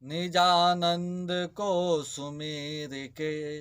निजानंद को सुमिर के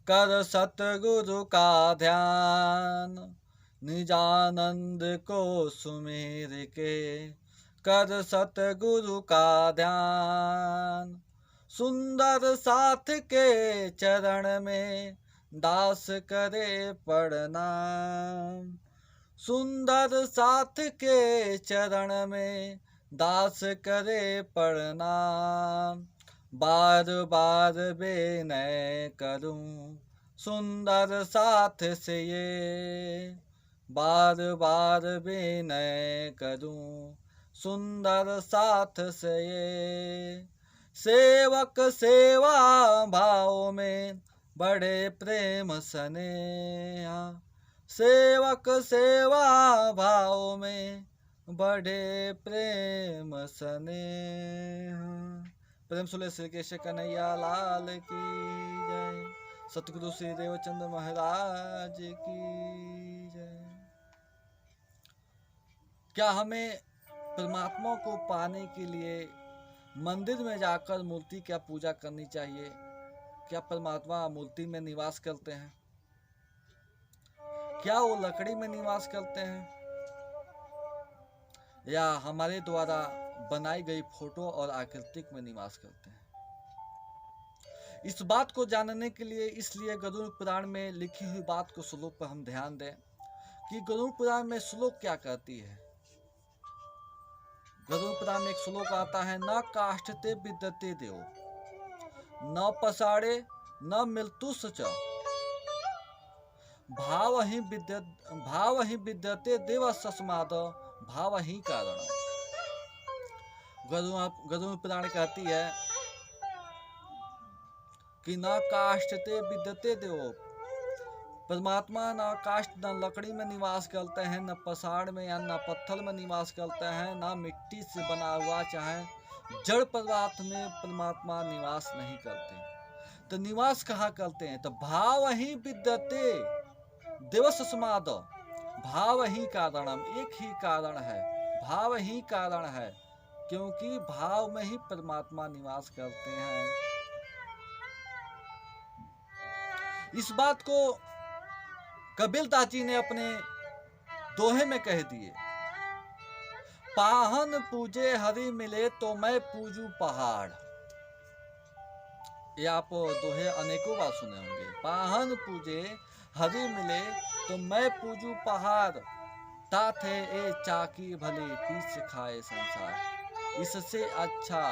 कर सतगुरु का ध्यान। निजानंद को सुमिर के कर सतगुरु का ध्यान। सुंदर साथ के चरण में दास करे प्रणाम। सुंदर साथ के चरण में दास करे प्रणाम। बार बार विनय करूं सुंदर साथ से ये। बार बार विनय करूं सुंदर साथ से ये। सेवक सेवा भाव में बड़े प्रेम स्नेहा। सेवक सेवा भाव में बड़े प्रेम स्नेहा। प्रेम सुले श्री केशव कन्हैया लाल की जय। सतगुरु श्री देवचंद महाराज की जय। क्या हमें परमात्मा को पाने के लिए मंदिर में जाकर मूर्ति क्या पूजा करनी चाहिए? क्या परमात्मा मूर्ति में निवास करते हैं? क्या वो लकड़ी में निवास करते हैं या हमारे द्वारा बनाई गई फोटो और आकृतिक में निवास करते हैं? इस बात को जानने के लिए इसलिए गरुड़ पुराण में लिखी हुई बात को श्लोक पर हम ध्यान दें कि गरुड़ पुराण में श्लोक क्या कहती है। गरुड़ पुराण में एक श्लोक आता है, न काष्ठते विद्यते देव न पसाड़े न मृत्यु च भाव ही विद्यते देव सस्माद भाव ही कारण। गरुड़ पुराण कहती है कि न काष्ठते विद्यते देव, परमात्मा न काष्ठ न लकड़ी में निवास करते हैं, न पसाड़ में या न पत्थर में निवास करते हैं, न मिट्टी से बना हुआ चाहे जड़ पदार्थ में परमात्मा निवास नहीं करते। तो निवास कहाँ करते हैं? तो भाव ही विद्यते देवसस्माद भाव ही कारणम। एक ही कारण है, भाव ही कारण है, क्योंकि भाव में ही परमात्मा निवास करते हैं। इस बात को कबीरदास जी ने अपने दोहे में कह दिए, पाहन पूजे हरि मिले तो मैं पूजू पहाड़। ये आप दोहे अनेकों बार सुने होंगे। पाहन पूजे हरि मिले तो मैं पूजू पहाड़, ताथे ए चाकी भले पीस खाए संसार। इससे अच्छा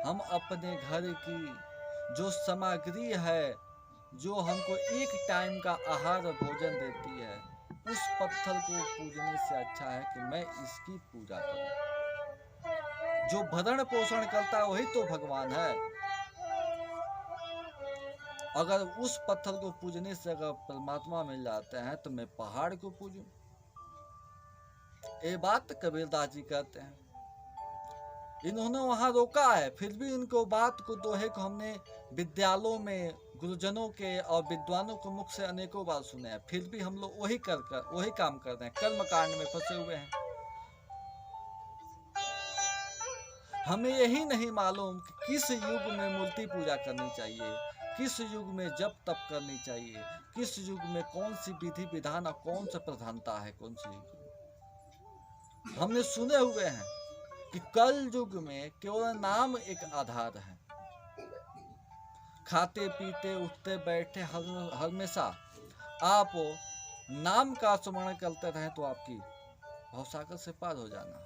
हम अपने घर की जो सामग्री है, जो हमको एक टाइम का आहार भोजन देती है, उस पत्थर को पूजने से अच्छा है कि मैं इसकी पूजा करूं। जो भरण पोषण करता है वही तो भगवान है। अगर उस पत्थर को पूजने से अगर परमात्मा मिल जाते हैं तो मैं पहाड़ को पूजूं। ये बात कबीरदास जी कहते हैं। इन्होंने वहां रोका है, फिर भी इनको बात को दोहे को हमने विद्यालयों में गुरुजनों के और विद्वानों के मुख से अनेकों बार सुने हैं, फिर भी हम लोग वही काम कर रहे हैं, कर्म कांड में फंसे हुए हैं। हमें यही नहीं मालूम कि किस युग में मूर्ति पूजा करनी चाहिए, किस युग में जप तप करनी चाहिए, किस युग में कौन सी विधि विधान और कौन सा प्रधानता है, कौन सी युग। हमने सुने हुए हैं कि कल युग में केवल नाम एक आधार है। खाते पीते उठते बैठे हमेशा आप नाम का स्मरण करते रहे तो आपकी भवसागर से पार हो जाना है।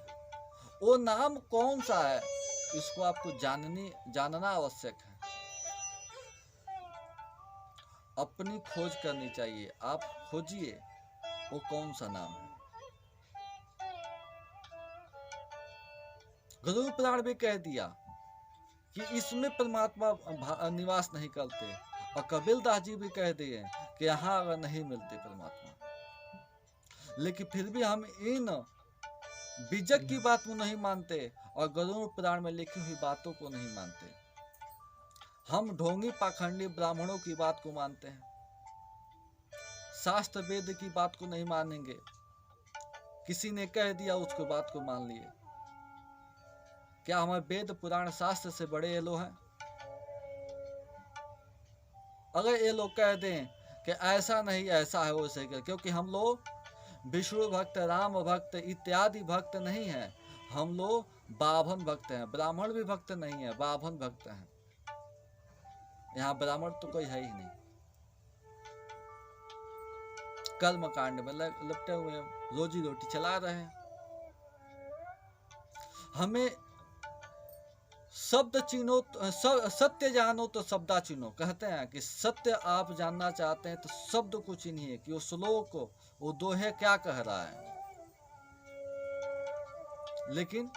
वो नाम कौन सा है, इसको आपको जानना आवश्यक है। अपनी खोज करनी चाहिए, आप खोजिए वो कौन सा नाम है। गरुड़ पुराण भी कह दिया कि इसमें परमात्मा निवास नहीं करते, और कबीरदास जी भी कह दिए कि यहाँ अगर नहीं मिलते परमात्मा। लेकिन फिर भी हम इन बीजक की बात को नहीं मानते और गरुड़ पुराण में लिखी हुई बातों को नहीं मानते। हम ढोंगी पाखंडी ब्राह्मणों की बात को मानते हैं, शास्त्र वेद की बात को नहीं मानेंगे। किसी ने कह दिया उसको बात को मान लिए। क्या हमारे वेद पुराण शास्त्र से बड़े ये लोग हैं? अगर ये लोग कह दें कि ऐसा नहीं ऐसा है वैसे क्या, क्योंकि हम लोग विष्णु भक्त, राम भक्त इत्यादि भक्त नहीं हैं, हम लोग बाभन भक्त हैं। ब्राह्मण भी भक्त नहीं है, बाभन भक्त हैं। यहाँ ब्राह्मण तो कोई है ही नहीं। कर्म कांड में लपटे हुए हैं, रोजी रोटी चला रहे हैं। हमें शब्द चीनो, सत्य जानो तो शब्दा चीनो। कहते हैं कि सत्य आप जानना चाहते हैं तो शब्द को चिन्हिए कि वो श्लोक, वो दोहे क्या कह रहा है। लेकिन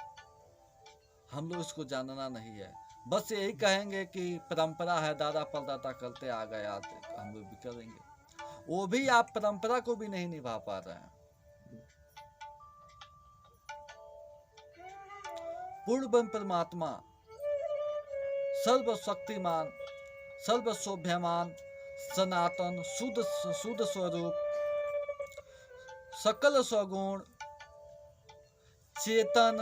हम लोग इसको जानना नहीं है, बस यही कहेंगे कि परंपरा है, दादा परदादा करते आ गए, आते हम लोग भी करेंगे। वो भी आप परंपरा को भी नहीं निभा पा रहे हैं। पूर्ण परमात्मा सर्वशक्तिमान, सर्वशोभ्यमान, सनातन, शुद्ध स्वरूप, सकल स्वगुण, चेतन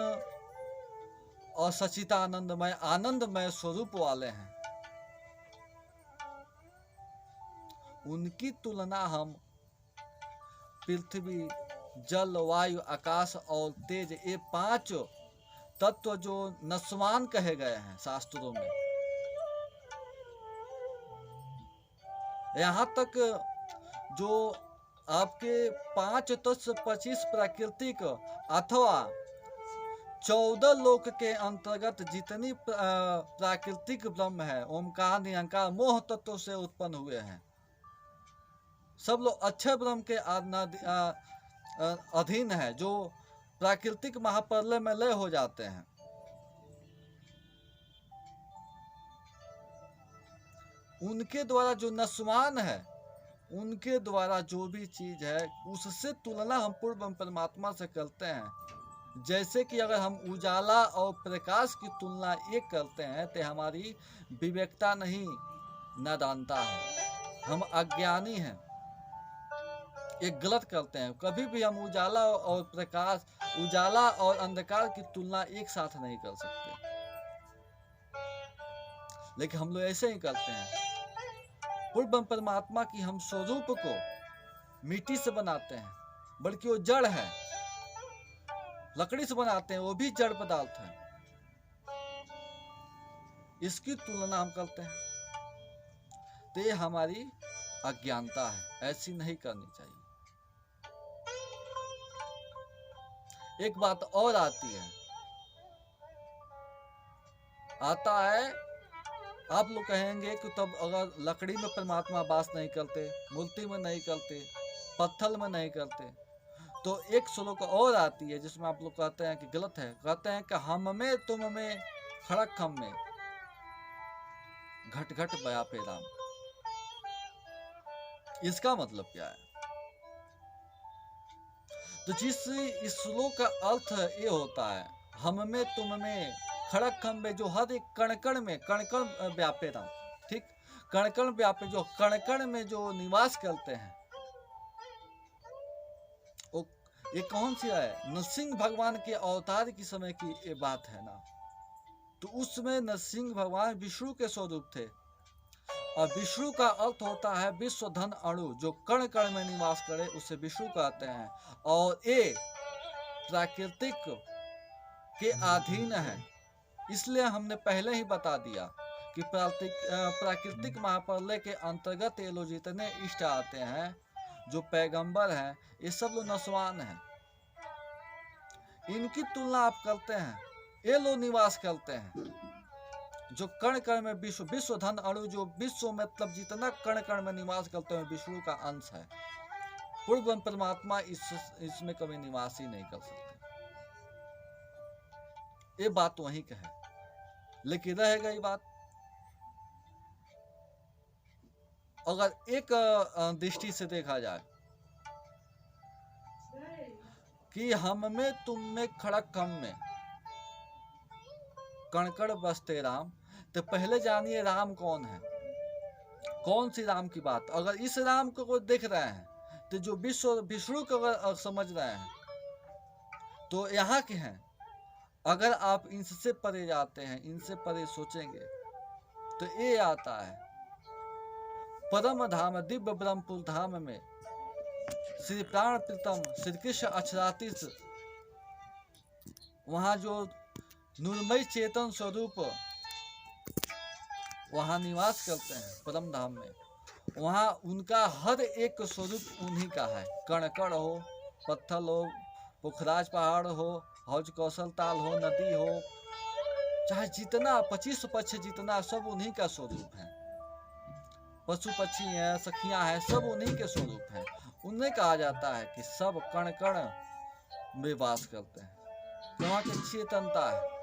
और सचितानंदमय, आनंदमय स्वरूप वाले हैं। उनकी तुलना हम पृथ्वी, जल, वायु, आकाश और तेज, ये 5 तत्व जो नस्वान कहे गए हैं शास्त्रों में, यहाँ तक जो आपके 5 तत्व 25 प्राकृतिक अथवा 14 लोक के अंतर्गत जितनी प्राकृतिक ब्रह्म है, ओमकार, निरंकार, मोह तत्व से उत्पन्न हुए हैं, सब लोग अच्छे ब्रह्म के अधीन है, जो प्राकृतिक महाप्रलय में लय हो जाते हैं। उनके द्वारा जो नस्वान है, उनके द्वारा जो भी चीज है, उससे तुलना हम पूर्ण परमात्मा से करते हैं। जैसे कि अगर हम उजाला और प्रकाश की तुलना एक करते हैं तो हमारी विवेकता नहीं, नादानता है, हम अज्ञानी हैं, एक गलत करते हैं। कभी भी हम उजाला और प्रकाश, उजाला और अंधकार की तुलना एक साथ नहीं कर सकते, लेकिन हम लोग ऐसे ही करते हैं। पूर्ण परमात्मा की हम स्वरूप को मिट्टी से बनाते हैं, बल्कि वो जड़ है, लकड़ी से बनाते हैं, वो भी जड़ पदार्थ है, इसकी तुलना हम करते हैं, तो ये हमारी अज्ञानता है, ऐसी नहीं करनी चाहिए। एक बात और आती है, आता है, आप लोग कहेंगे कि तब अगर लकड़ी में परमात्मा वास नहीं करते, मूर्ति में नहीं करते, पत्थर में नहीं करते, तो एक श्लोक और आती है जिसमें आप लोग कहते हैं कि गलत है। कहते हैं कि हम में तुम में खड़क खम में घट घट व्यापे राम। इसका मतलब क्या है? तो जिस इस श्लोक का अर्थ ये होता है, हम में तुम में खड़क खम में, जो हर एक कण कण में, कण कण व्यापे राम, ठीक, कण कण व्यापे, जो कण कण में जो निवास करते हैं, वो ये कौन सी है? नरसिंह भगवान के अवतार की समय की ये बात है ना। तो उसमें नरसिंह भगवान विष्णु के स्वरूप थे, और विष्णु का अर्थ होता है विश्व धन अणु, जो कण कण में निवास करे उसे विष्णु कहते हैं। और ये प्राकृतिक के अधीन है, इसलिए हमने पहले ही बता दिया कि प्राकृतिक महाप्रलय के अंतर्गत ये लोग जितने इष्ट आते हैं, जो पैगंबर हैं, ये सब लोग नस्वान हैं। इनकी तुलना आप करते हैं, ये लोग निवास करते हैं जो कण कण में, विश्व धन अणु, जो विश्व मतलब जितना कण कण में निवास करते हैं, विष्णु का अंश है। पूर्ण परमात्मा इसमें कभी निवास ही नहीं कर सकते। ये बात तो वहीं का है, लेकिन रह गई बात, अगर एक दृष्टि से देखा जाए कि हम में तुम में खड़क खम में कणकण बसते राम, तो पहले जानिए राम कौन है, कौन सी राम की बात। अगर इस राम को देख रहे हैं तो जो विष्णु को अगर समझ रहे हैं तो यहाँ के हैं, अगर आप इनसे परे जाते हैं, इनसे परे सोचेंगे, तो ये आता है परम धाम दिव्य ब्रह्मपुर धाम में श्री प्राण प्रीतम श्री कृष्ण अक्षरातीत, वहाँ जो नूरमय चेतन स्वरूप वहाँ निवास करते हैं परम धाम में। वहाँ उनका हर एक स्वरूप उन्हीं का है। कण कण हो, पत्थर हो, पुखराज पहाड़ हो, हौज कौशल ताल हो, नदी हो, चाहे जितना 25 पक्ष जितना, सब उन्हीं का स्वरूप है। पशु पक्षी हैं, सखियां हैं, सब उन्हीं के स्वरूप हैं। उन्हें कहा जाता है कि सब कण कण में वास करते हैं, वहाँ की चेतनता है।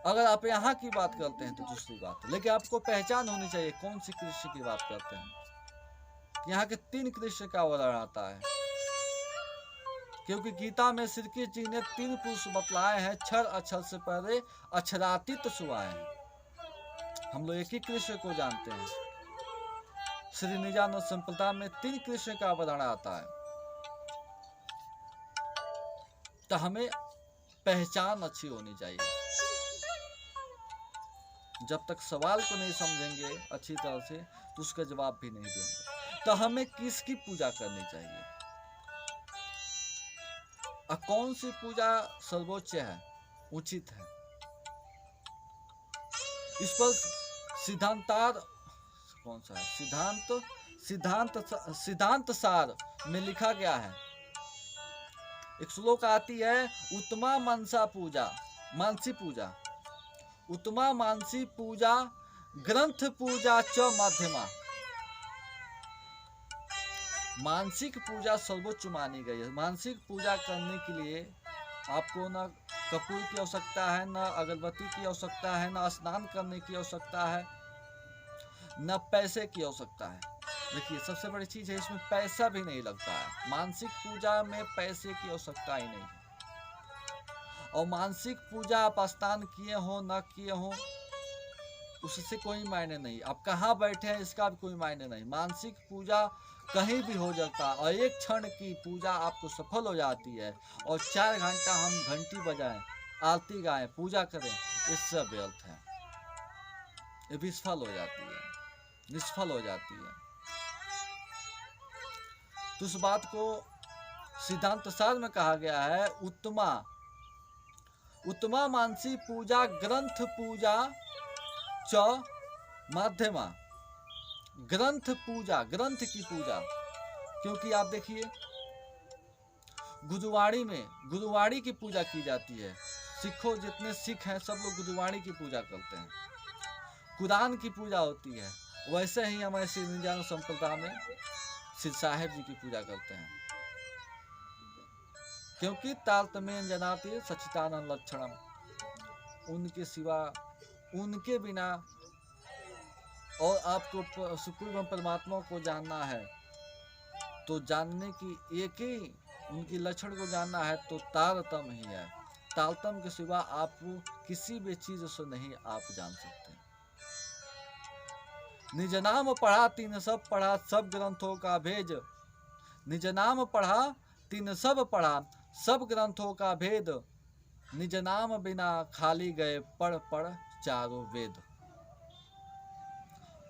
अगर आप यहाँ की बात करते हैं तो दूसरी बात है, लेकिन आपको पहचान होनी चाहिए कौन सी कृष्ण की बात करते हैं। यहाँ के 3 कृष्ण का वर्णन आता है, क्योंकि गीता में श्री कृष्ण जी ने 3 पुरुष बतलाए हैं। क्षर अक्षर से पहले अक्षरातीत सुआए हैं। हम लोग एक ही कृष्ण को जानते हैं। श्री निजानंद संप्रदाय में 3 कृष्ण का वर्णन आता है। तो हमें पहचान अच्छी होनी चाहिए। जब तक सवाल को नहीं समझेंगे अच्छी तरह से, तो उसका जवाब भी नहीं देंगे। तो हमें किसकी पूजा करनी चाहिए, कौन सी पूजा सर्वोच्च है, उचित है, इस पर सिद्धांतार कौन सा है, सिद्धांत सार में लिखा गया है। एक श्लोक आती है, उत्तमा मनसा पूजा, मानसी पूजा, उत्तमा मानसी पूजा, ग्रंथ पूजा च मध्यमा। मानसिक पूजा सर्वोच्च मानी गई है। मानसिक पूजा करने के लिए आपको न कपूर की आवश्यकता है, न अगरबत्ती की आवश्यकता है, न स्नान करने की आवश्यकता है, न पैसे की आवश्यकता है। देखिए सबसे बड़ी चीज है, इसमें पैसा भी नहीं लगता है। मानसिक पूजा में पैसे की आवश्यकता ही नहीं है। और मानसिक पूजा आप स्नान किए हो न किए हो, उससे कोई मायने नहीं। आप कहाँ बैठे हैं इसका भी कोई मायने नहीं। मानसिक पूजा कहीं भी हो जाता है, और एक क्षण की पूजा आपको सफल हो जाती है। और 4 घंटा हम घंटी बजाएं, आरती गाएं, पूजा करें, इससे व्यर्थ है, ये विफल हो जाती है, निष्फल हो जाती है। तो उस बात को सिद्धांत सार में कहा गया है, उत्तमा मानसी पूजा, ग्रंथ पूजा च माध्यमा। ग्रंथ पूजा, ग्रंथ की पूजा, क्योंकि आप देखिए गुरुवाणी की पूजा की जाती है। सिखों जितने सिख हैं सब लोग गुरुवाणी की पूजा करते हैं। कुरान की पूजा होती है। वैसे ही हमारे श्री निजानंद संप्रदाय में श्री साहेब जी की पूजा करते हैं, क्योंकि तारतम्य जनाति सच्चिदानंद लक्षणम, उनके सिवा, उनके बिना, और आपको सुप्रीम परमात्मा को जानना है तो जानने की एक ही उनकी लक्षण को जानना है तो तारतम्य ही है। तारतम्य के सिवा आप किसी भी चीज से नहीं आप जान सकते। निज नाम पढ़ा 3 सब पढ़ा, सब ग्रंथों का भेद। निज नाम पढ़ा 3 सब पढ़ा, सब ग्रंथों का भेद। निज नाम बिना खाली गए, पढ़ पढ़ चारों वेद।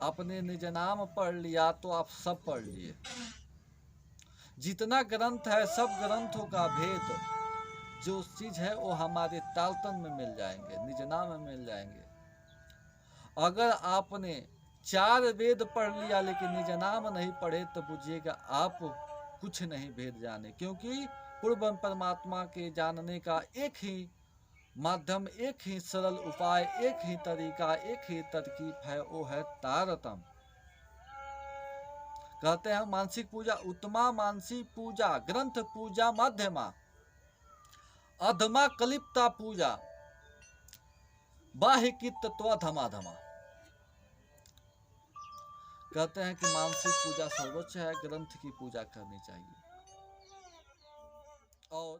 आपने निज नाम पढ़ लिया तो आप सब पढ़ लिए। जितना ग्रंथ है सब ग्रंथों का भेद, जो चीज है वो हमारे तालतन में मिल जाएंगे, निज नाम में मिल जाएंगे। अगर आपने 4 वेद पढ़ लिया लेकिन निज नाम नहीं पढ़े तो बुझिएगा आप कुछ नहीं भेद जाने, क्योंकि पूर्व परमात्मा के जानने का एक ही माध्यम, एक ही सरल उपाय, एक ही तरीका, एक ही तरकीब है, वो है तारतम्य। कहते हैं मानसिक पूजा, उत्तमा मानसी पूजा, ग्रंथ पूजा मध्यमा, अधमा कलिप्ता पूजा, बाह्य की तत्व धमाधमा। कहते हैं कि मानसिक पूजा सर्वोच्च है, ग्रंथ की पूजा करनी चाहिए। और